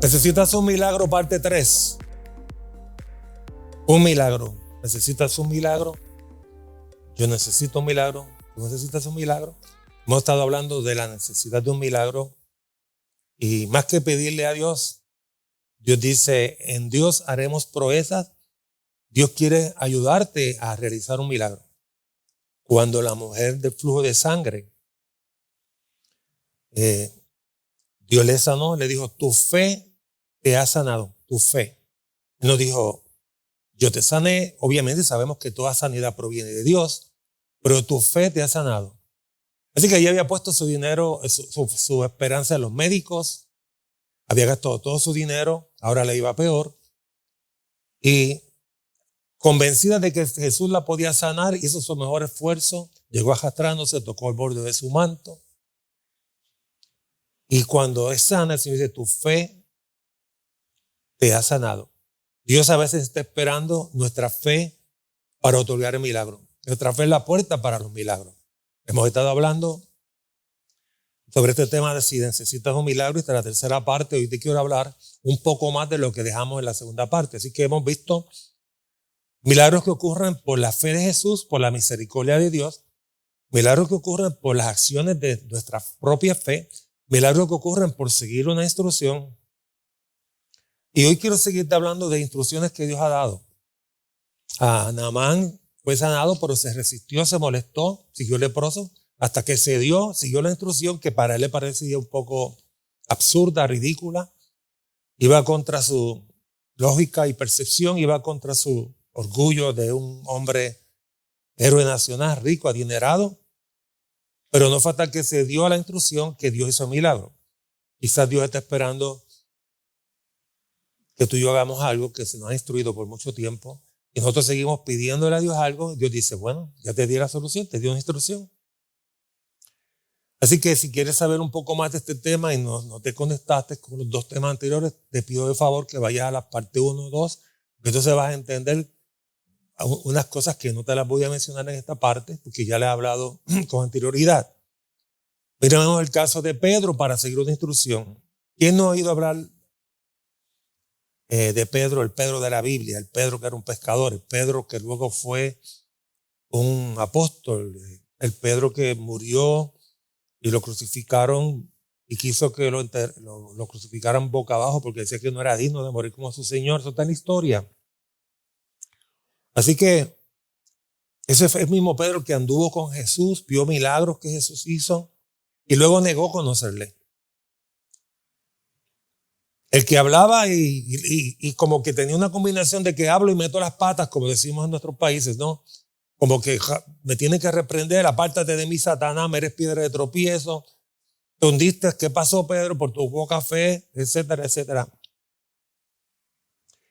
Necesitas un milagro, parte 3. Un milagro. ¿Necesitas un milagro? Yo necesito un milagro. ¿Tú necesitas un milagro? Hemos estado hablando de la necesidad de un milagro. Y más que pedirle a Dios, Dios dice, en Dios haremos proezas. Dios quiere ayudarte a realizar un milagro. Cuando la mujer del flujo de sangre, Dios le sanó, le dijo, tu fe te ha sanado, tu fe. No dijo, yo te sané. Obviamente sabemos que toda sanidad proviene de Dios, pero tu fe te ha sanado. Así que ella había puesto su dinero, su esperanza en los médicos, había gastado todo su dinero, ahora le iba peor. Y convencida de que Jesús la podía sanar, hizo su mejor esfuerzo, llegó arrastrándose, tocó el borde de su manto. Y cuando es sana, el Señor dice, tu fe te ha sanado. Dios a veces está esperando nuestra fe para otorgar el milagro. Nuestra fe es la puerta para los milagros. Hemos estado hablando sobre este tema de si necesitas un milagro. Esta es la tercera parte. Hoy te quiero hablar un poco más de lo que dejamos en la segunda parte. Así que hemos visto milagros que ocurren por la fe de Jesús, por la misericordia de Dios. Milagros que ocurren por las acciones de nuestra propia fe. Milagros que ocurren por seguir una instrucción. Y hoy quiero seguirte hablando de instrucciones que Dios ha dado. Naamán fue sanado, pero se resistió, se molestó, siguió leproso, hasta que siguió la instrucción que para él le parecía un poco absurda, ridícula. Iba contra su lógica y percepción, iba contra su orgullo de un hombre héroe nacional, rico, adinerado. Pero no fue hasta que se dio a la instrucción que Dios hizo el milagro. Quizás Dios está esperando que tú y yo hagamos algo que se nos ha instruido por mucho tiempo y nosotros seguimos pidiéndole a Dios algo. Dios dice, bueno, ya te di la solución, te dio una instrucción. Así que si quieres saber un poco más de este tema y no te conectaste con los dos temas anteriores, te pido de favor que vayas a la parte 1 o 2, porque entonces vas a entender unas cosas que no te las voy a mencionar en esta parte, porque ya le he hablado con anterioridad. Miremos el caso de Pedro para seguir una instrucción. ¿Quién no ha oído hablar de Pedro, el Pedro de la Biblia, el Pedro que era un pescador, el Pedro que luego fue un apóstol, el Pedro que murió y lo crucificaron y quiso que lo crucificaran boca abajo porque decía que no era digno de morir como su Señor? Eso está en la historia. Así que ese fue el mismo Pedro que anduvo con Jesús, vio milagros que Jesús hizo y luego negó conocerle. El que hablaba y como que tenía una combinación de que hablo y meto las patas, como decimos en nuestros países, ¿no? Como que me tiene que reprender, apártate de mí, Satanás, me eres piedra de tropiezo, te hundiste, ¿qué pasó, Pedro? Por tu poca fe, etcétera, etcétera.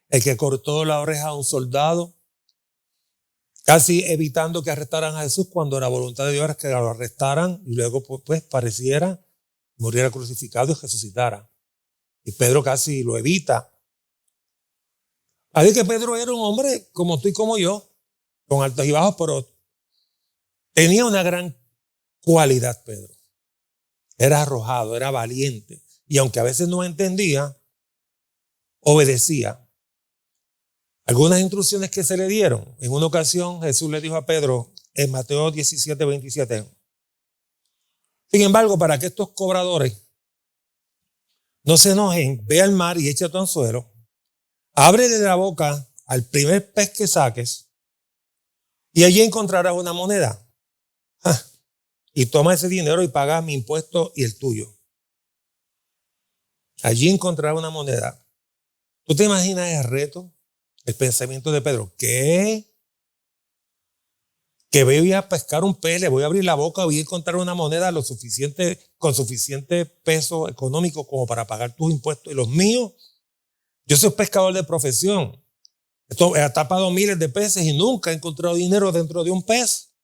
El que cortó la oreja a un soldado, casi evitando que arrestaran a Jesús cuando la voluntad de Dios era que lo arrestaran y luego pues pareciera, muriera crucificado y resucitara. Y Pedro casi lo evita. Así que Pedro era un hombre como tú y como yo, con altos y bajos, pero tenía una gran cualidad Pedro. Era arrojado, era valiente. Y aunque a veces no entendía, obedecía. Algunas instrucciones que se le dieron. En una ocasión Jesús le dijo a Pedro en Mateo 17, 27. Sin embargo, para que estos cobradores no se enojen, ve al mar y echa tu anzuelo, ábrele la boca al primer pez que saques y allí encontrarás una moneda. Y toma ese dinero y paga mi impuesto y el tuyo. Allí encontrarás una moneda. ¿Tú te imaginas el reto, el pensamiento de Pedro? ¿Qué? Que voy a pescar un pez, le voy a abrir la boca, voy a encontrar una moneda con suficiente peso económico como para pagar tus impuestos y los míos. Yo soy pescador de profesión. He atrapado miles de peces y nunca he encontrado dinero dentro de un pez.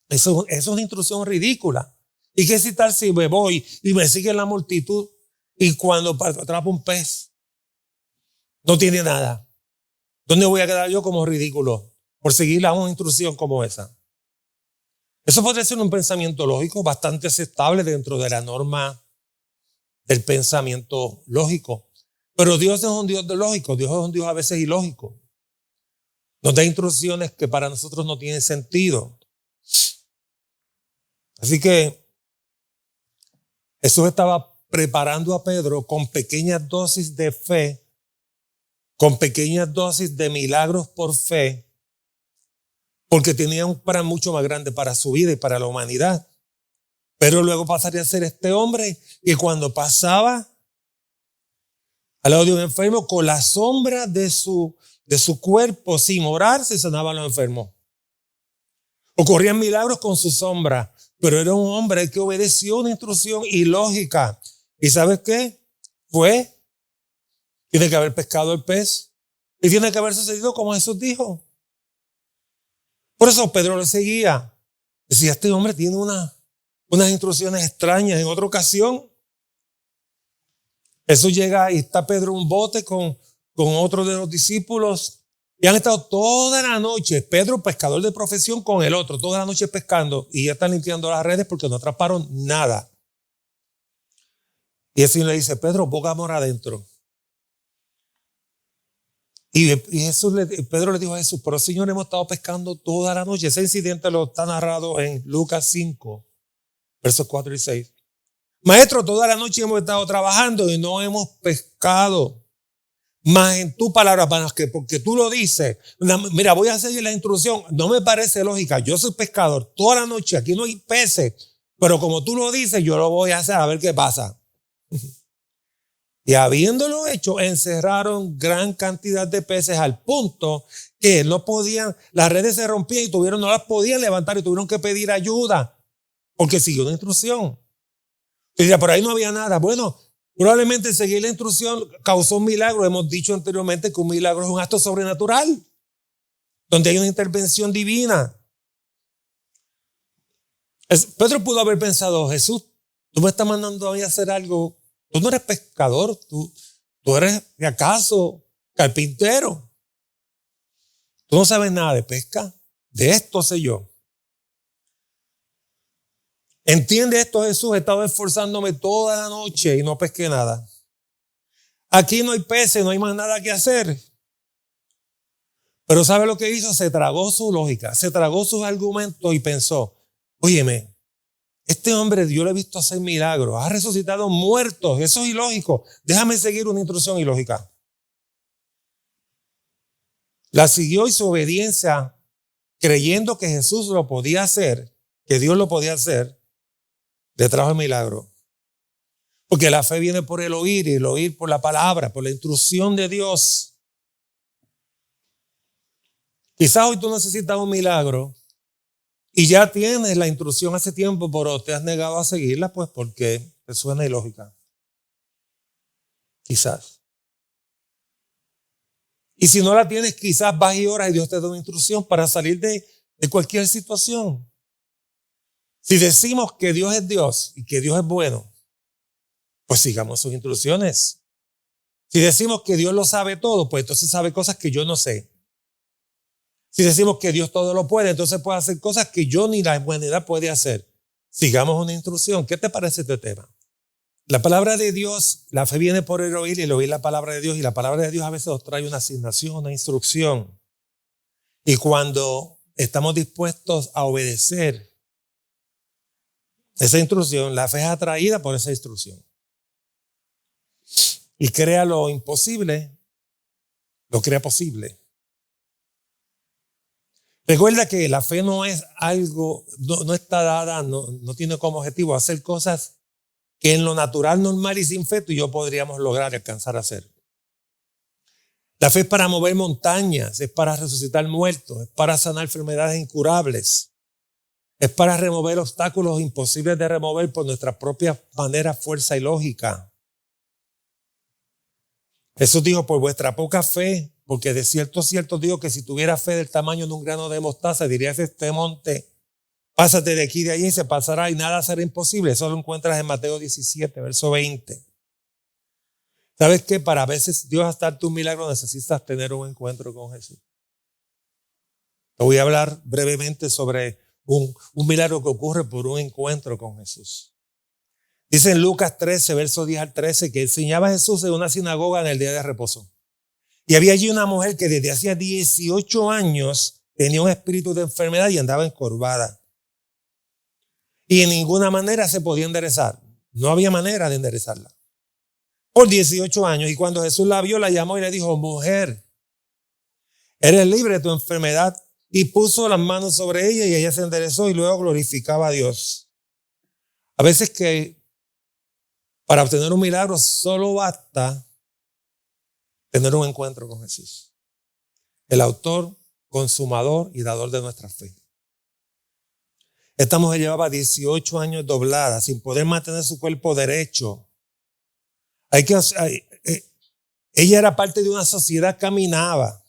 Eso es una instrucción ridícula. ¿Y qué si tal si me voy y me sigue la multitud y cuando atrapo un pez no tiene nada? ¿Dónde voy a quedar yo como ridículo por seguir una instrucción como esa? Eso podría ser un pensamiento lógico bastante aceptable dentro de la norma del pensamiento lógico. Pero Dios no es un Dios de lógico, Dios es un Dios a veces ilógico. Nos da instrucciones que para nosotros no tienen sentido. Así que Jesús estaba preparando a Pedro con pequeñas dosis de fe, con pequeñas dosis de milagros por fe, porque tenía un plan mucho más grande para su vida y para la humanidad. Pero luego pasaría a ser este hombre que cuando pasaba al lado de un enfermo, con la sombra de su cuerpo, sin orar, se sanaban los enfermos. Ocurrían milagros con su sombra, pero era un hombre que obedeció una instrucción ilógica. ¿Y sabes qué? Tiene que haber pescado el pez y tiene que haber sucedido como Jesús dijo. Por eso Pedro le seguía. Decía, este hombre tiene unas instrucciones extrañas. En otra ocasión, Jesús llega y está Pedro en un bote con otro de los discípulos y han estado toda la noche, Pedro, pescador de profesión, con el otro, toda la noche pescando y ya están limpiando las redes porque no atraparon nada. Y el Señor le dice, Pedro, boga amor adentro. Y Pedro le dijo a Jesús, pero Señor, hemos estado pescando toda la noche. Ese incidente lo está narrado en Lucas 5, versos 4 y 6. Maestro, toda la noche hemos estado trabajando y no hemos pescado. Más en tu palabra, porque tú lo dices. Mira, voy a seguir la instrucción. No me parece lógica. Yo soy pescador toda la noche. Aquí no hay peces. Pero como tú lo dices, yo lo voy a hacer a ver qué pasa. Y habiéndolo hecho, encerraron gran cantidad de peces al punto que no podían, las redes se rompían y no las podían levantar y tuvieron que pedir ayuda porque siguió una instrucción. Y decía, por ahí no había nada. Bueno, probablemente seguir la instrucción causó un milagro. Hemos dicho anteriormente que un milagro es un acto sobrenatural, donde hay una intervención divina. Pedro pudo haber pensado, Jesús, tú me estás mandando a mí a hacer algo. Tú no eres pescador, tú eres, ¿de acaso, carpintero? Tú no sabes nada de pesca. De esto sé yo. ¿Entiende esto, Jesús? He estado esforzándome toda la noche y no pesqué nada. Aquí no hay peces, no hay más nada que hacer. Pero ¿sabe lo que hizo? Se tragó su lógica, se tragó sus argumentos y pensó, óyeme, este hombre Dios lo he visto hacer milagros, ha resucitado muertos, eso es ilógico. Déjame seguir una instrucción ilógica. La siguió y su obediencia, creyendo que Jesús lo podía hacer, que Dios lo podía hacer, le trajo el milagro. Porque la fe viene por el oír y el oír por la palabra, por la instrucción de Dios. Quizás hoy tú necesitas un milagro y ya tienes la instrucción hace tiempo, pero te has negado a seguirla, pues porque te suena ilógica. Quizás. Y si no la tienes, quizás vas y oras y Dios te da una instrucción para salir de cualquier situación. Si decimos que Dios es Dios y que Dios es bueno, pues sigamos sus instrucciones. Si decimos que Dios lo sabe todo, pues entonces sabe cosas que yo no sé. Si decimos que Dios todo lo puede, entonces puede hacer cosas que yo ni la humanidad puede hacer. Sigamos una instrucción. ¿Qué te parece este tema? La palabra de Dios, la fe viene por el oír y el oír la palabra de Dios. Y la palabra de Dios a veces nos trae una asignación, una instrucción. Y cuando estamos dispuestos a obedecer esa instrucción, la fe es atraída por esa instrucción. Y crea lo imposible, lo crea posible. Recuerda que la fe no es algo, no está dada, no tiene como objetivo hacer cosas que en lo natural, normal y sin fe tú y yo podríamos lograr alcanzar a hacer. La fe es para mover montañas, es para resucitar muertos, es para sanar enfermedades incurables, es para remover obstáculos imposibles de remover por nuestra propia manera, fuerza y lógica. Jesús dijo, por vuestra poca fe, porque de cierto digo que si tuviera fe del tamaño de un grano de mostaza, dirías este monte, pásate de aquí y de allí y se pasará y nada será imposible. Eso lo encuentras en Mateo 17, verso 20. ¿Sabes qué? Para veces Dios darte un milagro necesitas tener un encuentro con Jesús. Te voy a hablar brevemente sobre un milagro que ocurre por un encuentro con Jesús. Dice en Lucas 13, versos 10 al 13, que enseñaba a Jesús en una sinagoga en el día de reposo. Y había allí una mujer que desde hacía 18 años tenía un espíritu de enfermedad y andaba encorvada. Y en ninguna manera se podía enderezar. No había manera de enderezarla. Por 18 años. Y cuando Jesús la vio, la llamó y le dijo: mujer, eres libre de tu enfermedad. Y puso las manos sobre ella y ella se enderezó y luego glorificaba a Dios. A veces que para obtener un milagro solo basta tener un encuentro con Jesús, el autor, consumador y dador de nuestra fe. Esta mujer llevaba 18 años doblada, sin poder mantener su cuerpo derecho. Ella era parte de una sociedad, caminaba,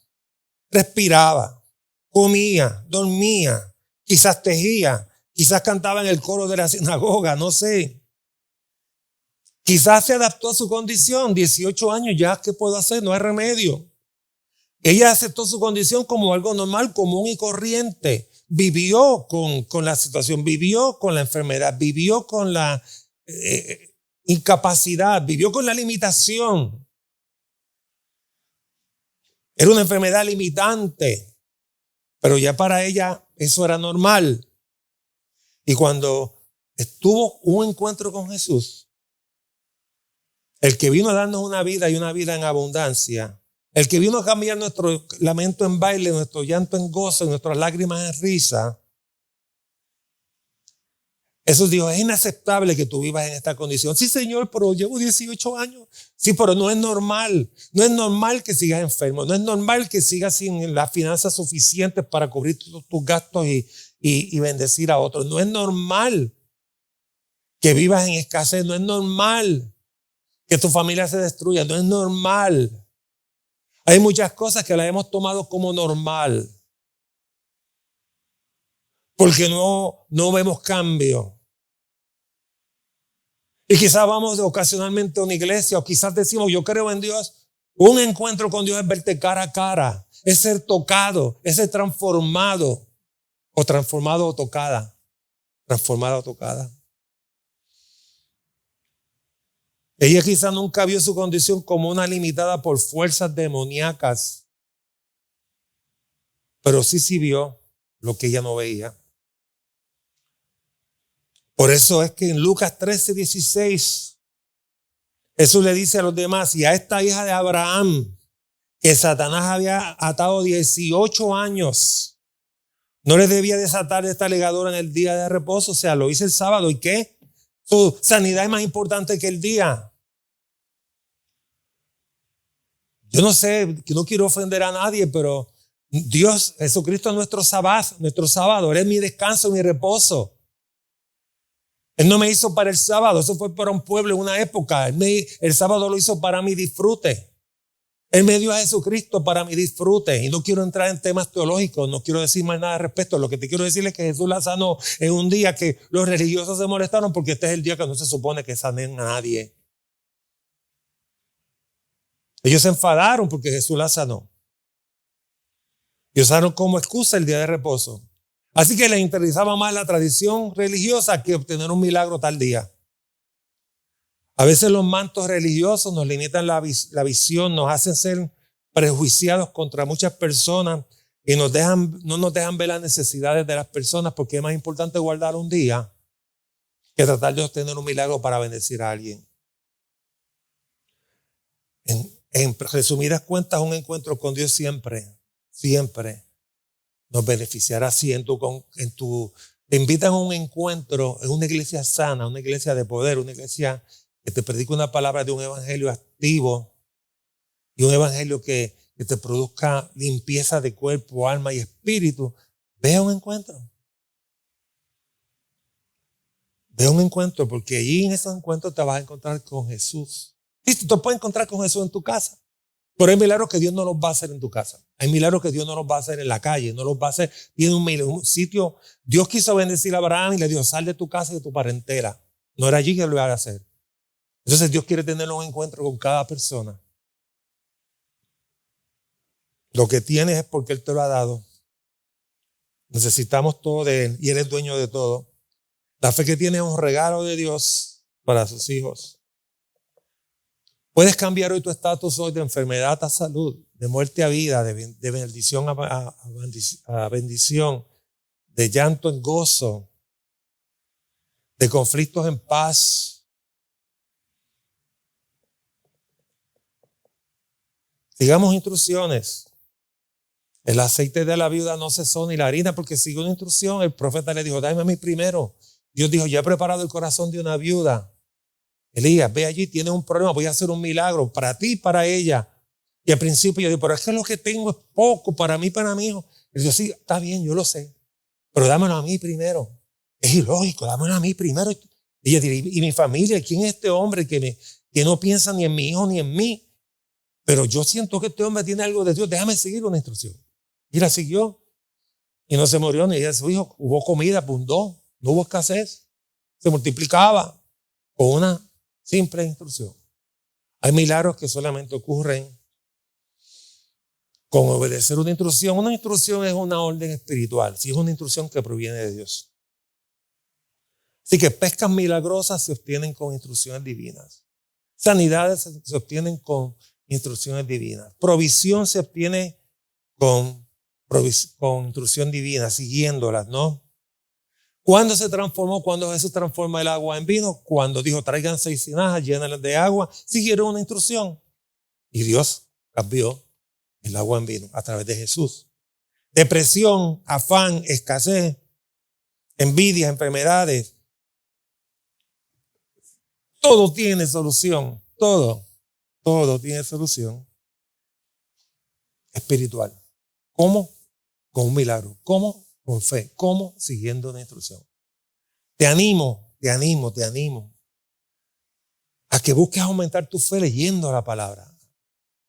respiraba, comía, dormía, quizás tejía, quizás cantaba en el coro de la sinagoga, no sé. Quizás se adaptó a su condición, 18 años, ya, ¿qué puedo hacer? No hay remedio. Ella aceptó su condición como algo normal, común y corriente. Vivió con la situación, vivió con la enfermedad, vivió con la incapacidad, vivió con la limitación. Era una enfermedad limitante, pero ya para ella eso era normal. Y cuando estuvo un encuentro con Jesús, el que vino a darnos una vida y una vida en abundancia, el que vino a cambiar nuestro lamento en baile, nuestro llanto en gozo, nuestras lágrimas en risa, Jesús dijo: es inaceptable que tú vivas en esta condición. Sí, Señor, pero llevo 18 años. Sí, pero no es normal. No es normal que sigas enfermo. No es normal que sigas sin las finanzas suficientes para cubrir tus gastos y bendecir a otros. No es normal que vivas en escasez. No es normal que tu familia se destruya. No es normal. Hay muchas cosas que las hemos tomado como normal, porque no vemos cambio. Y quizás vamos ocasionalmente a una iglesia, o quizás decimos: yo creo en Dios. Un encuentro con Dios es verte cara a cara, es ser tocado, es ser transformado, o transformado o tocada. Transformada o tocada. Ella quizás nunca vio su condición como una limitada por fuerzas demoníacas, pero sí vio lo que ella no veía. Por eso es que en Lucas 13:16 Jesús le dice a los demás: y a esta hija de Abraham, que Satanás había atado 18 años, no le debía desatar esta ligadura en el día de reposo. O sea, lo hice el sábado. ¿Y qué? Su sanidad es más importante que el día. Yo no sé, no quiero ofender a nadie, pero Dios, Jesucristo es nuestro sábado. Él es mi descanso, mi reposo. Él no me hizo para el sábado, eso fue para un pueblo en una época. El sábado lo hizo para mi disfrute. Él me dio a Jesucristo para mi disfrute. Y no quiero entrar en temas teológicos, no quiero decir más nada al respecto. Lo que te quiero decir es que Jesús la sanó en un día que los religiosos se molestaron, porque este es el día que no se supone que sanen a nadie. Ellos se enfadaron porque Jesús la sanó. Y usaron como excusa el día de reposo. Así que les interesaba más la tradición religiosa que obtener un milagro tal día. A veces los mantos religiosos nos limitan la visión, nos hacen ser prejuiciados contra muchas personas y no nos dejan ver las necesidades de las personas, porque es más importante guardar un día que tratar de obtener un milagro para bendecir a alguien. En resumidas cuentas, un encuentro con Dios siempre nos beneficiará. Si te invitan a un encuentro en una iglesia sana, una iglesia de poder, una iglesia que te predica una palabra de un evangelio activo y un evangelio que te produzca limpieza de cuerpo, alma y espíritu, ve a un encuentro. Ve a un encuentro, porque allí en esos encuentros te vas a encontrar con Jesús. Y tú te puedes encontrar con Jesús en tu casa. Pero hay milagros que Dios no los va a hacer en tu casa. Hay milagros que Dios no los va a hacer en la calle. No los va a hacer. Tiene un sitio. Dios quiso bendecir a Abraham y le dijo: sal de tu casa y de tu parentela. No era allí que lo iba a hacer. Entonces Dios quiere tener un encuentro con cada persona. Lo que tienes es porque Él te lo ha dado. Necesitamos todo de Él y Él es dueño de todo. La fe que tienes es un regalo de Dios para sus hijos. Puedes cambiar hoy tu estatus hoy de enfermedad a salud, de muerte a vida, de bendición a bendición, de llanto en gozo, de conflictos en paz. Sigamos instrucciones. El aceite de la viuda no cesó ni la harina porque siguió una instrucción. El profeta le dijo, dame a mí primero. Dios dijo, ya he preparado el corazón de una viuda. Elías, ve allí, tienes un problema, voy a hacer un milagro para ti y para ella. Y al principio yo digo, pero es que lo que tengo es poco para mí, para mi hijo. Él dijo, sí, está bien, yo lo sé, pero dámelo a mí primero. Es ilógico, dámelo a mí primero. Y ella dice, ¿y mi familia? ¿Quién es este hombre que no piensa ni en mi hijo ni en mí? Pero yo siento que este hombre tiene algo de Dios, déjame seguir una instrucción. Y la siguió. Y no se murió ni ella de su hijo. Hubo comida, abundó, no hubo escasez. Se multiplicaba con una simple instrucción. Hay milagros que solamente ocurren con obedecer una instrucción. Una instrucción es una orden espiritual, si es una instrucción que proviene de Dios. Así que pescas milagrosas se obtienen con instrucciones divinas. Sanidades se obtienen con instrucciones divinas. Provisión se obtiene con instrucción divina, siguiéndolas, ¿no? ¿Cuándo se transformó? Cuando Jesús transforma el agua en vino, cuando dijo, traigan 6 tinajas, llénalas de agua, siguieron una instrucción. Y Dios cambió el agua en vino a través de Jesús. Depresión, afán, escasez, envidia, enfermedades. Todo tiene solución. Todo tiene solución espiritual. ¿Cómo? Con un milagro. ¿Cómo? Con fe. ¿Cómo? Siguiendo una instrucción. Te animo a que busques aumentar tu fe leyendo la palabra.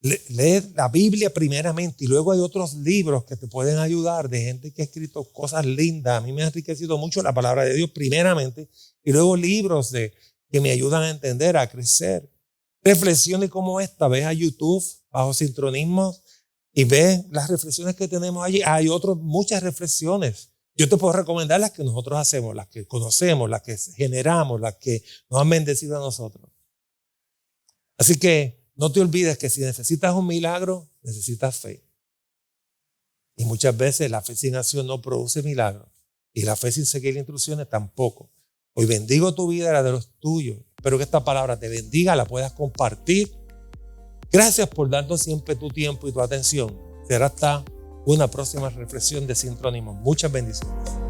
Lee la Biblia primeramente y luego hay otros libros que te pueden ayudar de gente que ha escrito cosas lindas. A mí me ha enriquecido mucho la palabra de Dios primeramente y luego libros que me ayudan a entender, a crecer. Reflexiones como esta, ves a YouTube bajo sincronismos y ves las reflexiones que tenemos allí. Hay muchas reflexiones. Yo te puedo recomendar las que nosotros hacemos, las que conocemos, las que generamos, las que nos han bendecido a nosotros. Así que no te olvides que si necesitas un milagro, necesitas fe. Y muchas veces la fe sin acción no produce milagros. Y la fe sin seguir instrucciones tampoco. Hoy bendigo tu vida y la de los tuyos. Espero que esta palabra te bendiga, la puedas compartir. Gracias por darnos siempre tu tiempo y tu atención. Será hasta una próxima reflexión de Sintrónimos. Muchas bendiciones.